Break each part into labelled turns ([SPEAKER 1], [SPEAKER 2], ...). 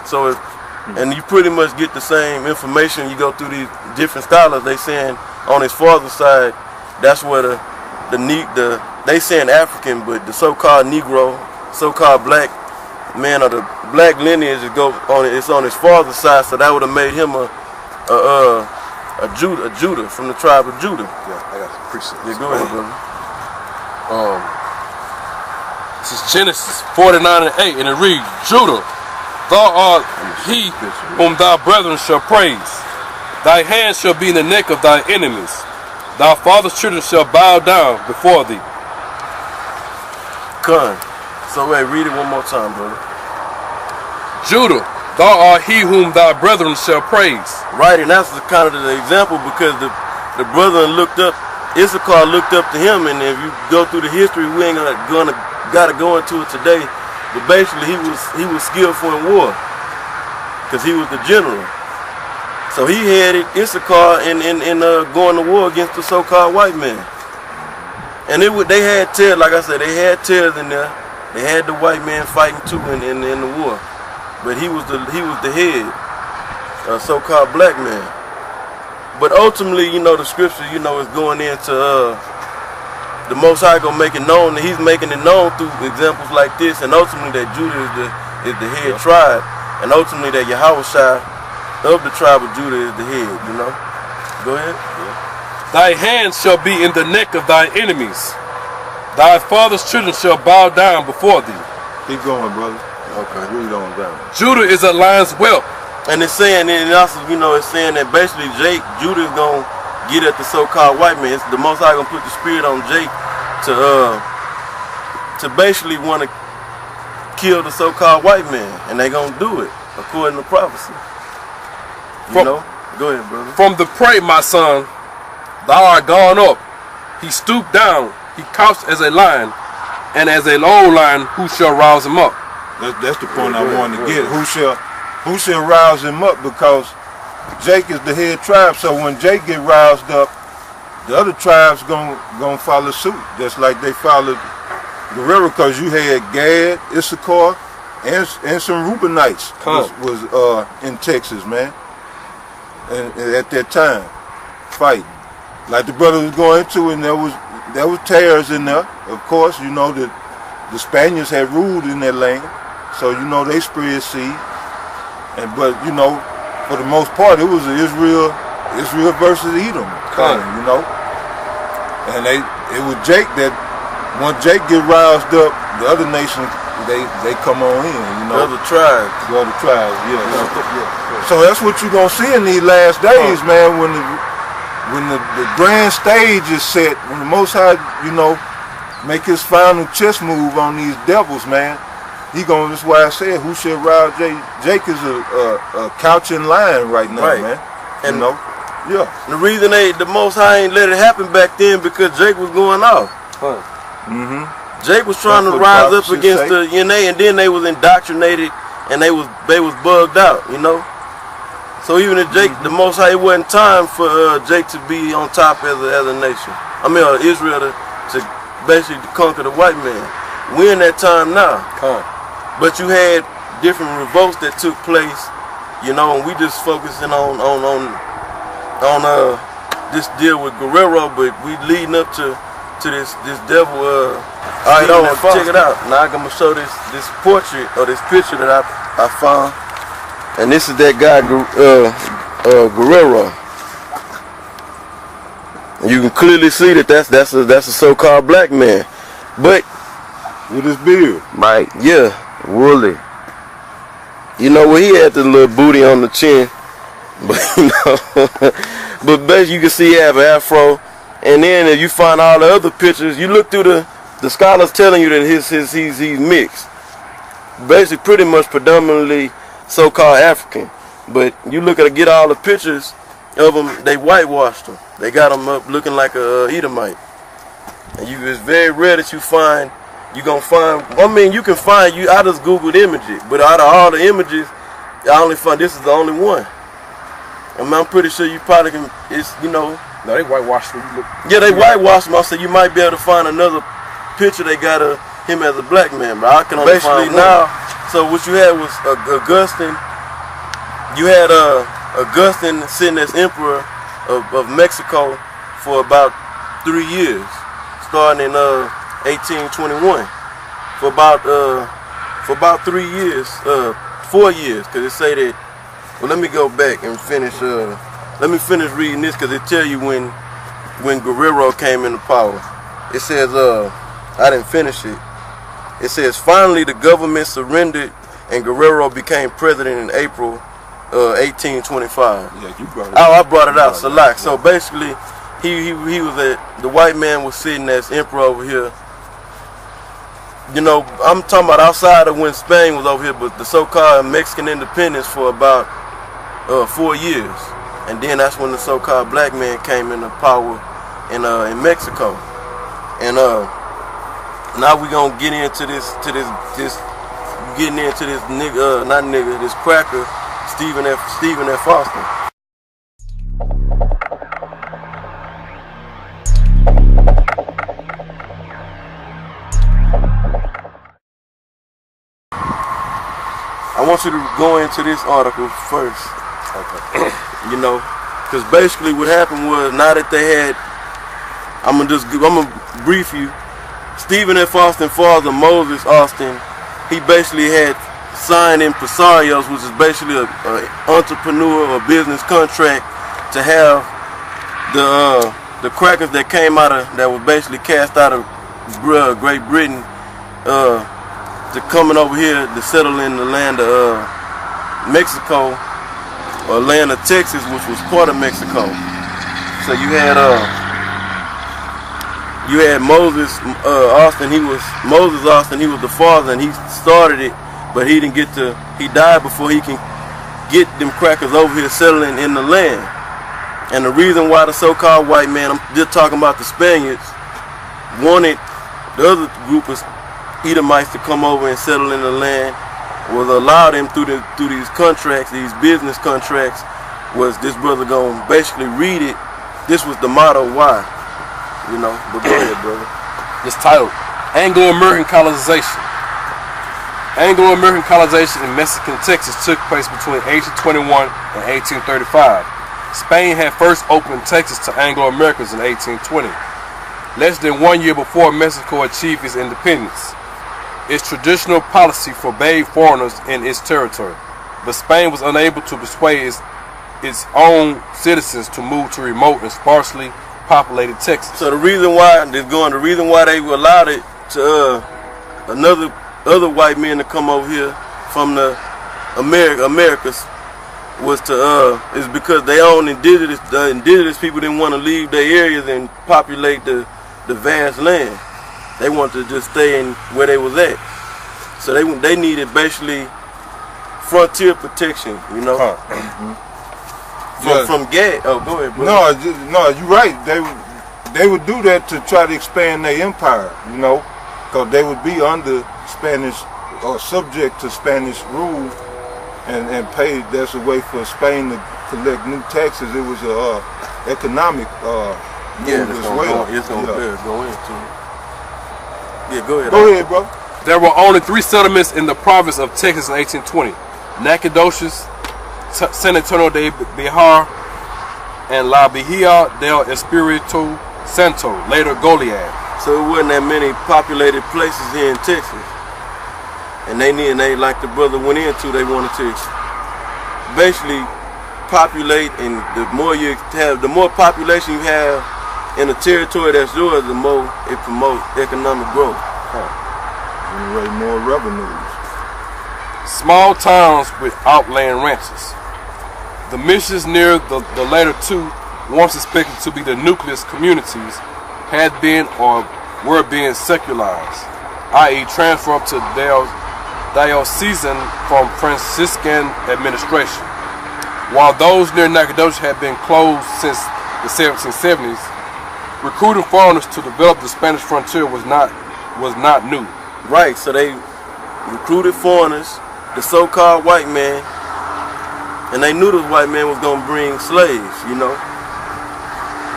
[SPEAKER 1] So if, and you pretty much get the same information. You go through these different scholars. They saying on his father's side, that's where they saying African, but the so-called Negro, so-called black man of the black lineage it's on his father's side. So that would have made him a Judah from the tribe of Judah.
[SPEAKER 2] Yeah, I got some precepts.
[SPEAKER 1] Yeah, go ahead, brother.
[SPEAKER 3] This is Genesis 49:8, and it reads, Judah, thou art he whom thy brethren shall praise. Thy hand shall be in the neck of thy enemies. Thy father's children shall bow down before thee.
[SPEAKER 1] Con. So wait, read it one more time, brother.
[SPEAKER 3] Judah, thou art he whom thy brethren shall praise.
[SPEAKER 1] Right, and that's kind of the example, because the brother looked up, Issachar looked up to him, and if you go through the history, we ain't gotta go into it today. But basically, he was skillful in war, because he was the general. So he headed Issachar in going to war against the so-called white man. And they had tails, like I said, they had tails in there. They had the white man fighting too in the war, but he was the head, so-called black man. But ultimately, you know, the scripture, you know, is going into the Most High gonna make it known, and He's making it known through examples like this, and ultimately that Judah is the head tribe, and ultimately that Yahawahshi of the tribe of Judah is the head. You know. Go ahead. Yeah.
[SPEAKER 3] Thy hand shall be in the neck of thy enemies. Thy father's children shall bow down before thee.
[SPEAKER 2] Keep going, brother. Okay, read on down.
[SPEAKER 3] Judah is a lion's whelp.
[SPEAKER 1] And it's saying, and also, you know, it's saying that basically Judah is gonna get at the so-called white man. It's the Most High gonna put the spirit on Jake to basically want to kill the so-called white man, and they gonna do it according to prophecy. You know? Go ahead, brother.
[SPEAKER 3] From the prey, my son, thou art gone up. He stooped down. He couched as a lion, and as a old lion, who shall rouse him up?
[SPEAKER 2] That's the point I wanted to get. Who shall rouse him up? Because Jake is the head tribe, so when Jake get roused up, the other tribes gonna follow suit, just like they followed Guerrero. Because you had Gad, Issachar, and some Reubenites was in Texas, man, and at that time fighting like the brother was going to, and there was tares in there. Of course, you know that the Spaniards had ruled in that land, so you know they spread seed. But you know, for the most part, it was Israel versus Edom, you know. And it was Jake that once Jake get roused up, the other nations they come on in, you know.
[SPEAKER 1] The other tribes,
[SPEAKER 2] yeah. So that's what you're gonna see in these last days, man. When the grand stage is set, when the Most High, you know, make his final chess move on these devils, man. That's why I said, who shall rouse Jake? Jake is a couching lion right now, man. And you know,
[SPEAKER 1] the reason the Most High ain't let it happen back then, because Jake was going off. Jake was trying to rise up against the and then they was indoctrinated, and they was bugged out, you know. So even if Jake, the Most High, it wasn't time for Jake to be on top as a nation. I mean, Israel to basically conquer the white man. We're in that time now. But you had different revolts that took place, you know, and we just focusing on this deal with Guerrero, but we leading up to this devil. All right, check it out. Now I'm gonna show this portrait or this picture that I found, and this is that guy Guerrero. And you can clearly see that that's a so-called black man, but
[SPEAKER 2] with his beard,
[SPEAKER 1] right? Yeah. Woolly. You know where he had the little booty on the chin, but you know, but basically you can see he have an afro. And then if you find all the other pictures, you look through the scholars telling you that he's mixed, basically pretty much predominantly so-called African. Get all the pictures of them, they whitewashed them. They got them up looking like a Edomite. And it's very rare that you find. You're gonna find, you can find, I just Googled images, but out of all the images, I only find this is the only one. I'm pretty sure you probably can,
[SPEAKER 3] No, they whitewashed him.
[SPEAKER 1] Yeah, they whitewashed him. I said you might be able to find another picture they got of him as a black man, but I can only find one. Now, so what you had was Augustine you had Augustine sitting as emperor of Mexico for about 3 years, starting in 1821. For about 3 years, 4 years, because it say that. Well, let me go back and finish. Let me finish reading this, because it tell you when Guerrero came into power. It says, I didn't finish it. It says, finally the government surrendered and Guerrero became president in April 1825.
[SPEAKER 2] Yeah, you brought it.
[SPEAKER 1] Oh, I brought it out. Salak. So basically, he was the white man was sitting as emperor over here. You know, I'm talking about outside of when Spain was over here, but the so-called Mexican independence for about 4 years, and then that's when the so-called black man came into power in Mexico. And now we gonna get into this nigga, not nigga, this cracker, Stephen F. Austin. I want you to go into this article first. Okay. You know, because basically what happened was, now that they had, I'm gonna brief you. Stephen F. Austin, father Moses Austin, he basically had signed impresarios, which is basically an entrepreneur or business contract to have the crackers that came out of, that was basically cast out of Great Britain, to coming over here to settle in the land of Mexico, or land of Texas, which was part of Mexico. So you had Moses Austin. Moses Austin. He was the father, and he started it, but he didn't get to. He died before he can get them crackers over here settling in the land. And the reason why the so-called white man, I'm just talking about the Spaniards, wanted the other group of Edomites to come over and settle in the land, was allow them through these contracts, these business contracts, was this brother gonna basically read it. This was the motto why, you know. But go ahead, brother.
[SPEAKER 3] It's titled Anglo-American Colonization. Anglo-American colonization in Mexican Texas took place between 1821 and 1835. Spain had first opened Texas to Anglo-Americans in 1820, less than 1 year before Mexico achieved its independence. Its traditional policy forbade foreigners in its territory, but Spain was unable to persuade its own citizens to move to remote and sparsely populated Texas.
[SPEAKER 1] So the reason why they allowed it to other white men to come over here from the Americas was is because they own indigenous. The indigenous people didn't want to leave their areas and populate the vast land. They wanted to just stay in where they was at. So they needed basically frontier protection, you know. From Gad. Oh, go ahead, bro.
[SPEAKER 2] No, you're right. They would do that to try to expand their empire, you know, because they would be under Spanish or subject to Spanish rule and pay. That's a way for Spain to collect new taxes. It was a economic move as well.
[SPEAKER 1] It's gonna go into it. Yeah, go ahead.
[SPEAKER 2] Go ahead, bro.
[SPEAKER 3] There were only 3 settlements in the province of Texas in 1820: Nacogdoches, San Antonio de Bihar, and La Villa del Espiritu Santo, later Goliad.
[SPEAKER 1] So it wasn't that many populated places here in Texas, and they like the brother went into, they wanted to basically populate, and the more population you have in a territory that's yours, the more it promotes economic growth.
[SPEAKER 2] Generate more revenues.
[SPEAKER 3] Small towns with outland ranches. The missions near the latter two, once suspected to be the nucleus communities, had been or were being secularized, i.e. transferred to diocesan from Franciscan administration. While those near Nacogdoches had been closed since the 1770s, recruiting foreigners to develop the Spanish frontier was not new.
[SPEAKER 1] Right, so they recruited foreigners, the so-called white man, and they knew this white man was gonna bring slaves, you know.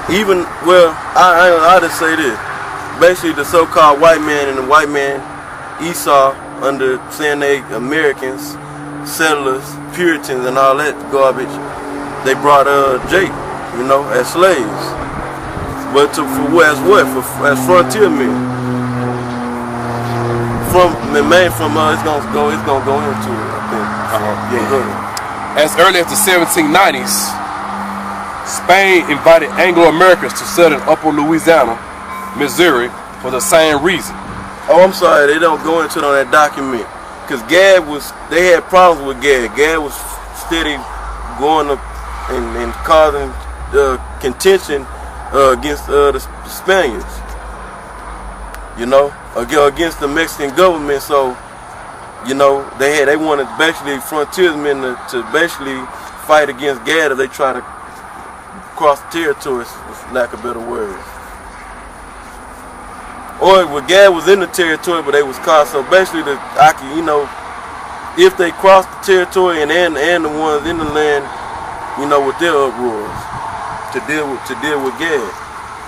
[SPEAKER 1] I'll just say this. Basically the so-called white man and the white man Esau, under saying they Americans, settlers, Puritans, and all that garbage, they brought Jake, you know, as slaves. But as frontiermen. It's gonna go into it, I think. Yeah, go ahead.
[SPEAKER 3] As early as the 1790s, Spain invited Anglo-Americans to settle in Upper Louisiana, Missouri, for the same reason.
[SPEAKER 1] Oh, I'm sorry, they don't go into it on that document. Because they had problems with Gad. Gad was steady going up and causing contention against the Spaniards. You know, against the Mexican government. So, you know, they wanted basically frontiersmen to basically fight against Gad if they try to cross the territories, for lack of better words. Or Gad was in the territory, but they was caught. So basically, you know, if they crossed the territory and the ones in the land, you know, with their uproars to deal with Gad.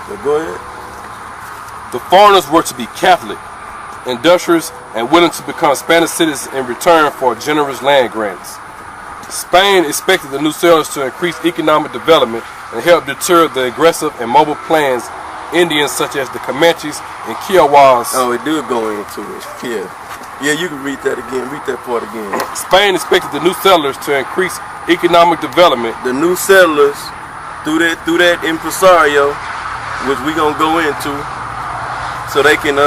[SPEAKER 1] So go ahead.
[SPEAKER 3] The foreigners were to be Catholic, industrious, and willing to become Spanish citizens in return for generous land grants. Spain expected the new settlers to increase economic development and help deter the aggressive and mobile plans Indians such as the Comanches and Kiowas.
[SPEAKER 1] Oh, it did go into it. Yeah, you can read that again. Read that part again.
[SPEAKER 3] Spain expected the new settlers to increase economic development.
[SPEAKER 1] The new settlers, through that impresario, which we gonna go into, so they can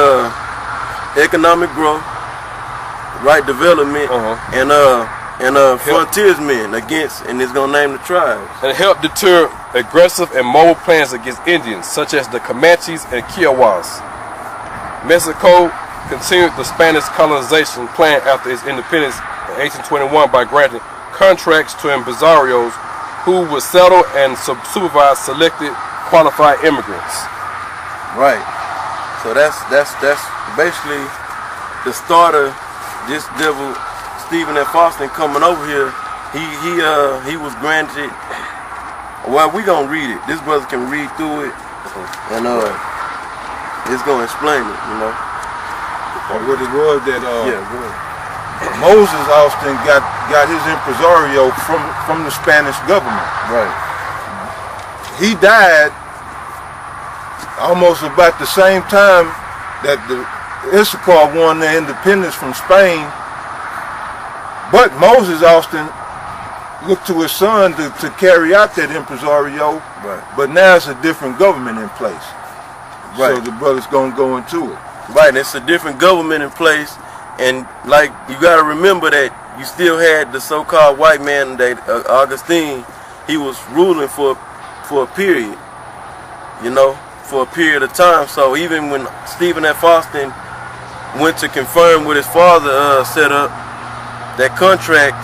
[SPEAKER 1] economic growth, right development, and frontiersmen against, and it's gonna name the tribes.
[SPEAKER 3] And help deter aggressive and mobile plans against Indians, such as the Comanches and Kiowas. Mexico continued the Spanish colonization plan after its independence in 1821 by granting contracts to impresarios who would settle and supervise selected qualified immigrants.
[SPEAKER 1] Right. So that's basically the start of this devil Stephen F. Austin coming over here. He was granted. Well, we gonna read it. This brother can read through it, and it's gonna explain it. You know.
[SPEAKER 2] What it was that
[SPEAKER 1] yeah, go ahead.
[SPEAKER 2] Moses Austin got his impresario from the Spanish government.
[SPEAKER 1] Right.
[SPEAKER 2] He died almost about the same time that the Issachar won their independence from Spain. But Moses Austin looked to his son to carry out that impresario.
[SPEAKER 1] Right.
[SPEAKER 2] But now it's a different government in place.
[SPEAKER 1] Right.
[SPEAKER 2] So the brother's gonna go into it.
[SPEAKER 1] Right. It's a different government in place, and like you got to remember that you still had the so-called white man that Augustine. He was ruling for a period. You know, for a period of time. So even when Stephen F. Austin went to confirm with his father set up that contract,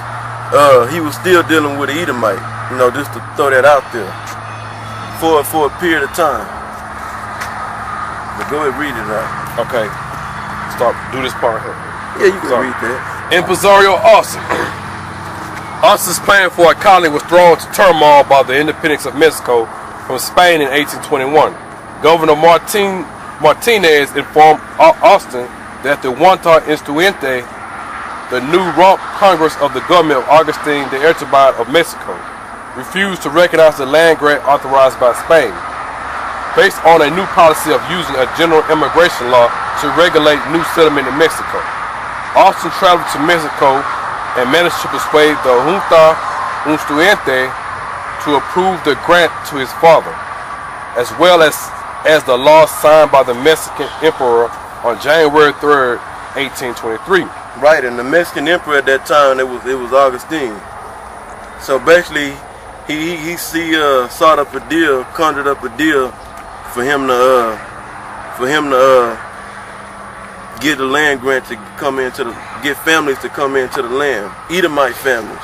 [SPEAKER 1] he was still dealing with the Edomite, you know, just to throw that out there for a period of time. But go ahead, read it out.
[SPEAKER 3] Okay, do this part here.
[SPEAKER 1] Yeah, you can read that.
[SPEAKER 3] Impresario Austin. Austin's plan for a colony was thrown to turmoil by the independence of Mexico from Spain in 1821. Governor Martinez informed Austin that the Junta Instruente, the new rump Congress of the government of Augustin de Iturbide of Mexico, refused to recognize the land grant authorized by Spain, based on a new policy of using a general immigration law to regulate new settlement in Mexico. Austin traveled to Mexico and managed to persuade the Junta Instruente to approve the grant to his father, as well as the law signed by the Mexican Emperor on January 3rd, 1823.
[SPEAKER 1] Right, and the Mexican emperor at that time, it was Augustine. So basically, he sought up a deal, conjured up a deal for him to get the land grant to come into get families to come into the land, Edomite families.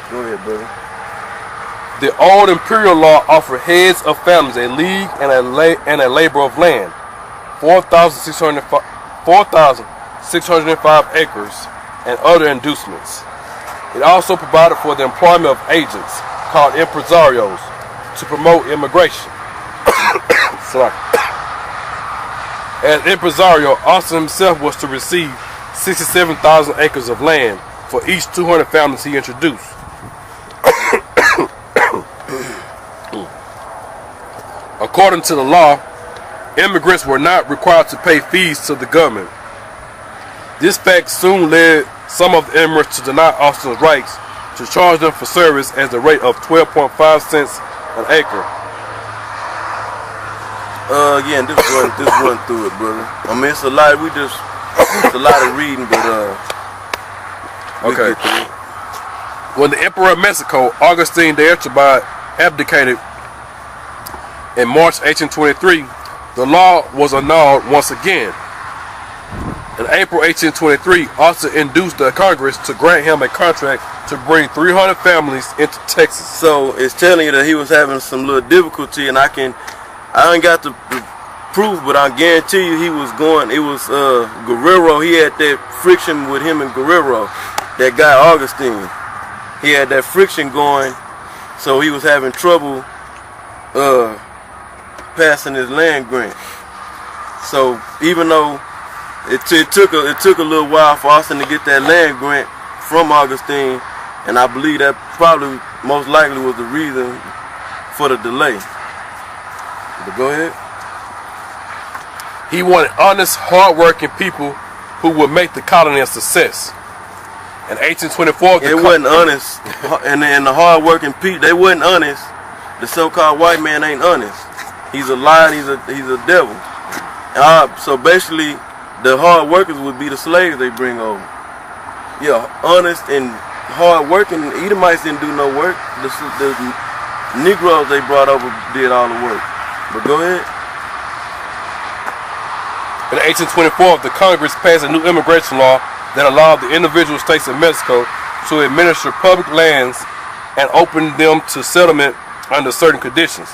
[SPEAKER 1] Go ahead, brother.
[SPEAKER 3] The old imperial law offered heads of families a league and a labor of land, 4,605 acres, and other inducements. It also provided for the employment of agents, called impresarios, to promote immigration. As impresario, Austin himself was to receive 67,000 acres of land, for each 200 families he introduced. According to the law, immigrants were not required to pay fees to the government. This fact soon led some of the immigrants to deny Austin's rights to charge them for service at the rate of 12.5 cents an acre.
[SPEAKER 1] Again, just run through it, brother. I mean, it's a lot. It's a lot of reading, but
[SPEAKER 3] okay. When the Emperor of Mexico, Augustine de Iturbide, abdicated in March 1823, the law was annulled once again. In April 1823, Austin induced the Congress to grant him a contract to bring 300 families into Texas.
[SPEAKER 1] So it's telling you that he was having some little difficulty, and I ain't got the proof, but I guarantee you he was going. It was Guerrero. He had that friction with him and Guerrero, that guy Augustine. He had that friction going, so he was having trouble passing his land grant. So even though it took a little while for Austin to get that land grant from Augustine, and I believe that probably most likely was the reason for the delay. But go ahead.
[SPEAKER 3] He wanted honest, hard-working people who would make the colony a success. In 1824,
[SPEAKER 1] it wasn't honest, and the hard-working people, they wasn't honest. The so-called white man ain't honest. He's a liar. He's a devil. So basically, the hard workers would be the slaves they bring over. Yeah, honest and hard-working. Edomites didn't do no work. The Negroes they brought over did all the work. But go ahead.
[SPEAKER 3] In 1824, the Congress passed a new immigration law that allowed the individual states of Mexico to administer public lands and open them to settlement under certain conditions.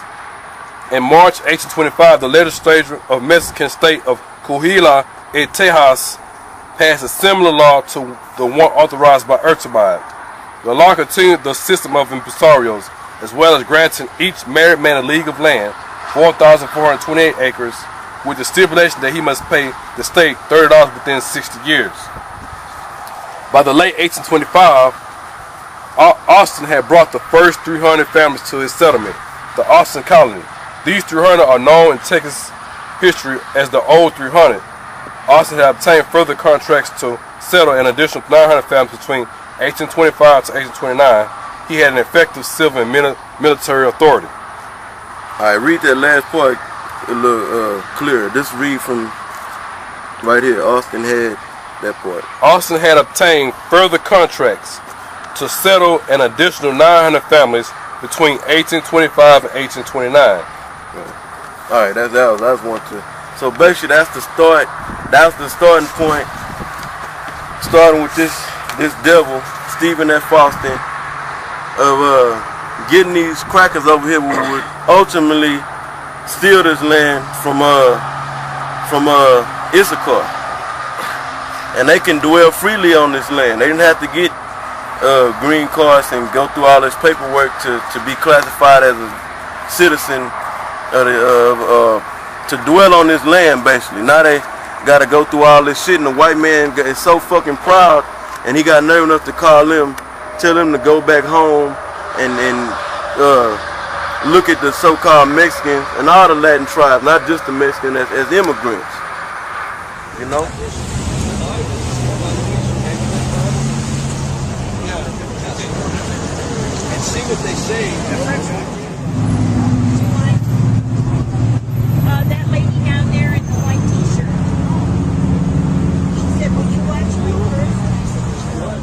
[SPEAKER 3] In March 1825, the legislature of Mexican state of Coahuila and Tejas passed a similar law to the one authorized by Iturbide. The law continued the system of impresarios, as well as granting each married man a league of land, 4,428 acres, with the stipulation that he must pay the state $30 within 60 years. By the late 1825, Austin had brought the first 300 families to his settlement, the Austin Colony. These 300 are known in Texas history as the Old 300. Austin had obtained further contracts to settle an additional 900 families between 1825 to 1829. He had an effective civil and military authority.
[SPEAKER 1] All right, read that last part a little clearer. Just read from right here. Austin had that part.
[SPEAKER 3] Austin had obtained further contracts to settle an additional 900 families between 1825 and 1829.
[SPEAKER 1] All right, that's one too. So basically, that's the start. That's the starting point. Starting with this devil, Stephen F. Austin, of getting these crackers over here who would ultimately steal this land from Issachar, and they can dwell freely on this land. They didn't have to get green cards and go through all this paperwork to be classified as a citizen to dwell on this land. Basically, now they got to go through all this shit, and the white man is so fucking proud, and he got nerve enough to call them, tell them to go back home and look at the so-called Mexicans and all the Latin tribes, not just the Mexicans, as immigrants. You know?
[SPEAKER 4] And see what they say.
[SPEAKER 5] That lady down there in the white t-shirt. She said, will you watch me first? I said, sure.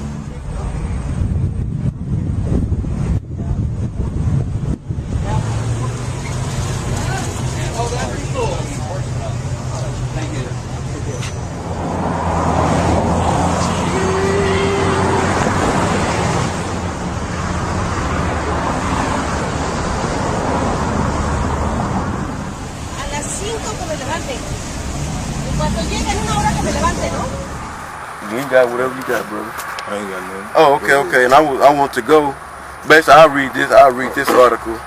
[SPEAKER 4] Oh, that'd be cool. Thank you.
[SPEAKER 5] Cuando llegue en una hora que me levante, ¿no?
[SPEAKER 1] You got whatever you got, brother.
[SPEAKER 2] I ain't got nothing.
[SPEAKER 1] Oh, okay. And I want to go. Basically, I'll read this article,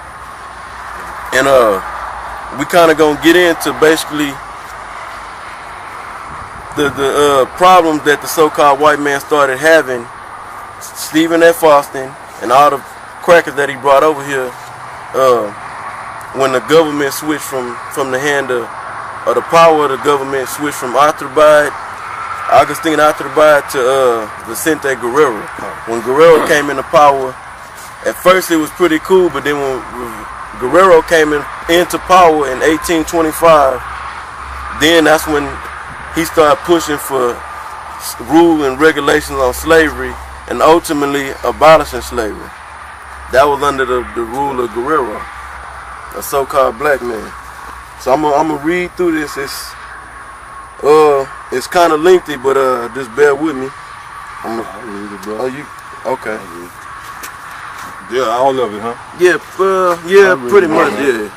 [SPEAKER 1] and we kind of gonna get into basically the problems that the so-called white man started having Stephen F. Austin and all the crackers that he brought over here, when the government switched from the hand of the power of the government switched from Agustin Iturbide to Vicente Guerrero. When Guerrero came into power, at first it was pretty cool, but then when Guerrero came into power in 1825, then that's when he started pushing for rule and regulations on slavery and ultimately abolishing slavery. That was under the rule of Guerrero, a so-called black man. So I'm gonna read through this. It's kind of lengthy, but just bear with me.
[SPEAKER 2] I'll read it, bro.
[SPEAKER 1] Oh, you okay?
[SPEAKER 2] Yeah, all of it, huh?
[SPEAKER 1] Yeah, pretty much, yeah.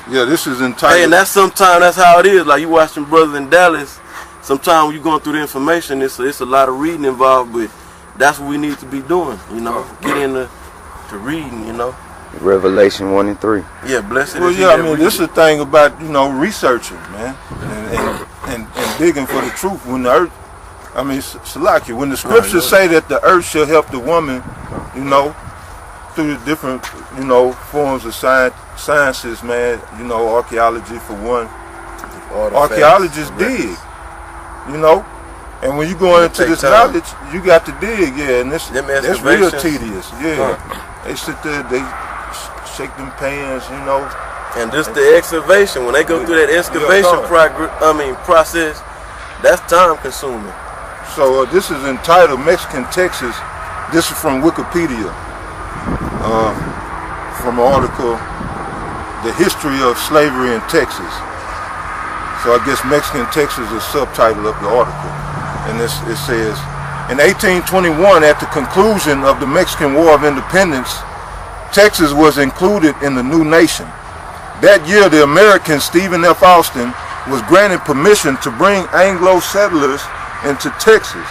[SPEAKER 2] Yeah, this is entitled.
[SPEAKER 1] Hey, and that's how it is. Like you watching Brothers in Dallas. Sometimes when you're going through the information, it's a lot of reading involved, but that's what we need to be doing. You know, get into reading. You know.
[SPEAKER 6] Revelation 1 and 3.
[SPEAKER 1] Yeah, blessed.
[SPEAKER 2] Well, yeah, I mean, this is the thing about researching, man, and digging for the truth. When the earth, I mean, Salaki, when the scriptures say that the earth shall help the woman, through the different, forms of sciences, man, archaeology for one. Archaeologists dig, and when you go into this knowledge, you got to dig, and that's real tedious, They sit there, they shake them pans,
[SPEAKER 1] And just the excavation, when they go through that excavation process, that's time consuming.
[SPEAKER 2] So this is entitled Mexican Texas. This is from Wikipedia, from an article, The History of Slavery in Texas. So I guess Mexican Texas is a subtitle of the article. And it says, in 1821, at the conclusion of the Mexican War of Independence, Texas was included in the new nation. That year, the American Stephen F. Austin was granted permission to bring Anglo settlers into Texas,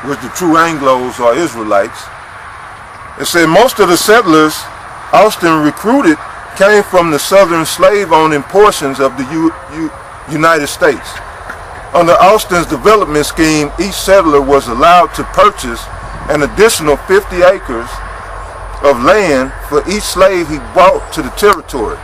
[SPEAKER 2] which the true Anglos are Israelites. It said most of the settlers Austin recruited came from the southern slave-owning portions of the United States. Under Austin's development scheme, each settler was allowed to purchase an additional 50 acres of land for each slave he brought to the territory.